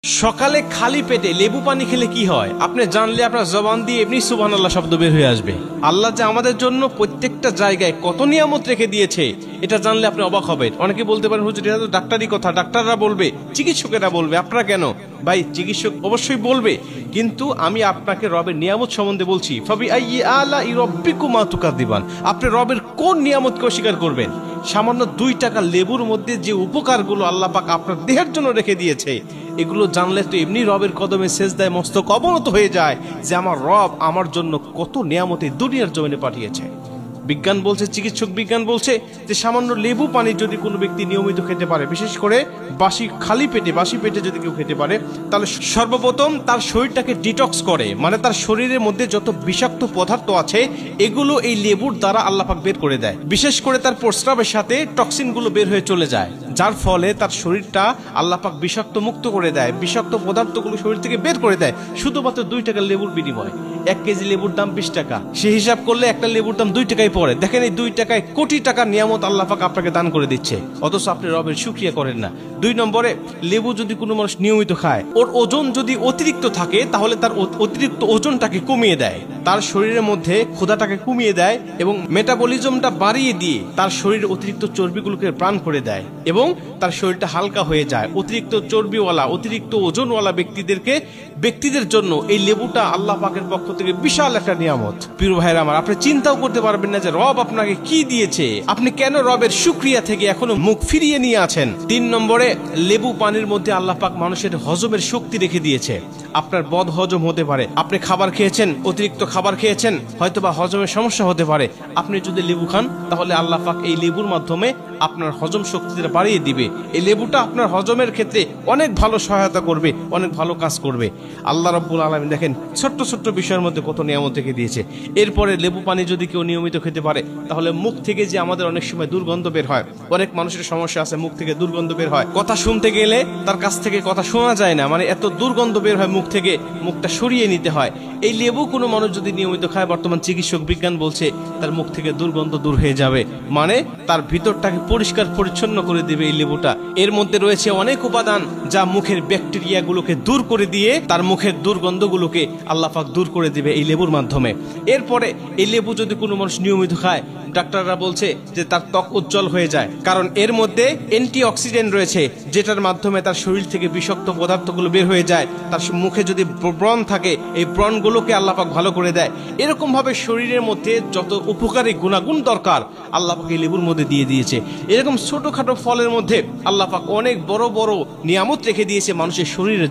সকালে খালি পেটে লেবু পানি খেলে কি হয় আপনি জানলে আপনার জবান দিয়ে এমনি সুবহানাল্লাহ শব্দ বের হয়ে আসবে। আল্লাহ যে আমাদের জন্য প্রত্যেকটা জায়গায় কত নিয়ামত রেখে দিয়েছে এটা জানলে আপনি অবাক হবেন। অনেকে বলতে পারেন হুজুর এটা তো ডাক্তারি কথা, ডাক্তাররা বলবে, চিকিৎসকেরা বলবে, আপনারা কেন? ভাই চিকিৎসক অবশ্যই বলবে, কিন্তু আমি আপনাকে রবের নিয়ামত সম্বন্ধে বলছি। ফাবি আইয়ি আলাই রাব্বিকুমা তুকাযিবান, আপনি রবের কোন নিয়ামতকে অস্বীকার করবেন? সামান্য 2 টাকা লেবুর মধ্যে যে উপকারগুলো আল্লাহ পাক আপনার দেহের জন্য রেখে দিয়েছে এগুলো জানলে তো এমনি রবের কদমে সেজদায় মস্তক অবনত হয়ে যায় যে আমার রব আমার জন্য কত নিয়ামত দুনিয়ার জমিনে পাঠিয়েছে। বিজ্ঞান বলছে, চিকিৎসক বিজ্ঞান বলছে যে সামান্য লেবু পানি যদি কোনো ব্যক্তি নিয়মিত খেতে পারে, বিশেষ করে বাসি পেটে যদি কেউ খেতে পারে, তাহলে সর্বপ্রথম তার শরীরটাকে ডিটক্স করে, মানে তার শরীরের মধ্যে যত বিষাক্ত পদার্থ আছে এগুলো এই লেবুর দ্বারা আল্লাহ পাক বের করে দেয়। বিশেষ করে তার প্রস্রাবের সাথে টক্সিনগুলো বের হয়ে চলে যায়, যার ফলে তার শরীরটা আল্লাহ পাক বিষাক্ত মুক্ত করে দেয়, বিষাক্ত পদার্থগুলো শরীর থেকে বের করে দেয় শুধুমাত্র 2 টাকা লেবুর বিনিময়ে। 1 কেজি লেবুর দাম 20 টাকা, সে হিসাব করলে একটা লেবুর দাম 2 টাকায় পড়ে। দেখেন এই 2 টাকায় কোটি টাকার নিয়ামত আল্লাহ পাক আপনাকে দান করে দিচ্ছে, অথচ আপনি রবের শুকরিয়া করেন না। 2 নম্বরে, লেবু যদি কোনো মানুষ নিয়মিত খায়, ওর ওজন যদি অতিরিক্ত থাকে তাহলে তার অতিরিক্ত ওজনটাকে কমিয়ে দেয়, তার শরীরের মধ্যে ক্ষুধাটাকে কমিয়ে দেয় এবং মেটাবলিজমটা বাড়িয়ে দিয়ে তার শরীরের অতিরিক্ত চর্বিগুলোকে প্রাণ করে দেয় এবং তার শরীরটা হালকা হয়ে যায়। অতিরিক্ত চর্বিওয়ালা, অতিরিক্ত ওজনওয়ালা ব্যক্তিদের জন্য এই লেবুটা আল্লাহ পাকের পক্ষ থেকে বিশাল একটা নিয়ামত। প্রিয় ভাইরা আমার, আপনি চিন্তাও করতে পারবেন না যে রব আপনাকে কি দিয়েছে, আপনি কেন রবের শুকরিয়া থেকে এখনো মুখ ফিরিয়ে নিয়ে আছেন। 3 নম্বরে, লেবু পানির মধ্যে আল্লাহ পাক মানুষের হজমের শক্তি রেখে দিয়েছে। আপনার বদ হজম হতে পারে, আপনি খাবার খেয়েছেন, অতিরিক্ত খাবার খেয়েছেন, হয়তোবা হজমের সমস্যা হতে পারে। আপনি যদি লেবু খান তাহলে আল্লাহ পাক এই লেবুর মাধ্যমে আপনার হজম শক্তিটা বাড়িয়ে দিবে। এই লেবুটা আপনার হজমের ক্ষেত্রে অনেক ভালো সহায়তা করবে, অনেক ভালো কাজ করবে। আল্লাহ রাব্বুল আলামিন দেখেন ছোট্ট ছোট্ট বিষয়ের মধ্যে কত নিয়ামত রেখে দিয়েছে। এরপরে লেবু পানি যদি কেউ নিয়মিত খেতে পারে তাহলে মুখ থেকে যে আমাদের অনেক সময় দুর্গন্ধ বের হয়, অনেক মানুষের সমস্যা আছে, মুখ থেকে দুর্গন্ধ বের হয়, কথা শুনতে গেলে তার কাছ থেকে কথা শোনা যায় না, মানে এত দুর্গন্ধ বের হয় মুখ থেকে, মুখটা সরিয়ে নিতে হয়। এই লেবু কোনো মানুষ যদি নিয়মিত খায়, বর্তমান চিকিৎসক বিজ্ঞান বলছে তার মুখ থেকে দুর্গন্ধ দূর হয়ে যাবে, মানে তার ভিতরটাকে পরিষ্কার পরিচ্ছন্ন করে দিবে এই লেবুটা। এর মধ্যে রয়েছে অনেক উপাদান যা মুখের ব্যাকটেরিয়াগুলোকে দূর করে দিয়ে তার মুখের দুর্গন্ধগুলোকে আল্লাহ পাক দূর করে দিবে এই লেবুর মাধ্যমে। এরপরে এই লেবু যদি কোনো মানুষ নিয়মিত খায়, ডাক্তাররা বলছে যে তার ত্বক উজ্জ্বল হয়ে যায়, কারণ এর মধ্যে অ্যান্টিঅক্সিডেন্ট রয়েছে যেটার মাধ্যমে তার শরীর থেকে বিষাক্ত পদার্থগুলো বের হয়ে যায়। তার মুখে যদি ব্রণ থাকে এই ব্রণগুলোকে আল্লাহ পাক ভালো করে দেয়। এরকম ভাবে শরীরের মধ্যে যত উপকারী গুণাগুণ দরকার আল্লাহ পাক এই লেবুর মধ্যে দিয়ে দিয়েছে। এরকম ছোটখাটো ফলের মধ্যে আল্লাহ পাক অনেক বড় বড় নিয়ামত রেখে দিয়েছে মানুষের শরীরের জন্য।